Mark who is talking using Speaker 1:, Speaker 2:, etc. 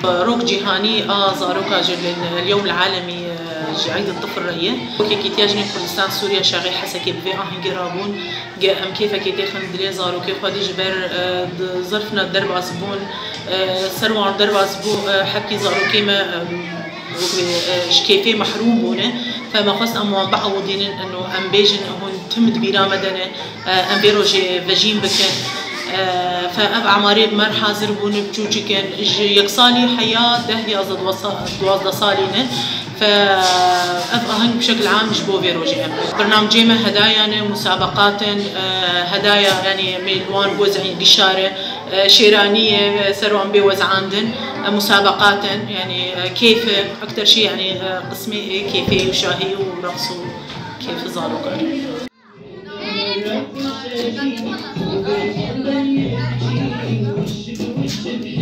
Speaker 1: روك جيهاني زاروكا اليوم العالمي عيد الطفل رأيه وكي كيتياجني كردستان سوريا شاغي حسكي بفي هنجي رابون جا ام كيف كي تخن دلي زاروكي خدي جبر ظرفنا درب عزبون سروان درب عزبو حكي زاروكي ما شكيفي محروم بونه فما خص ام بعوضين انه ام بيجن هون تمد بيرا مدنه ام بيروجي فاجين بكن فأب عماري بمر حاضر بون بجوجي كان يقصالي حياة دهلي أزد دوازده صالينه فأب أهنج بشكل عام جبو فيروجي برنامج جيمة هدايا مسابقات هدايا يعني ميلوان بوزعين قشارة شيرانية سروان بوزعاندن مسابقات يعني كيف أكثر شيء يعني قسمي كيفي وشاهي ورقص كيف زاروكار
Speaker 2: Thank you.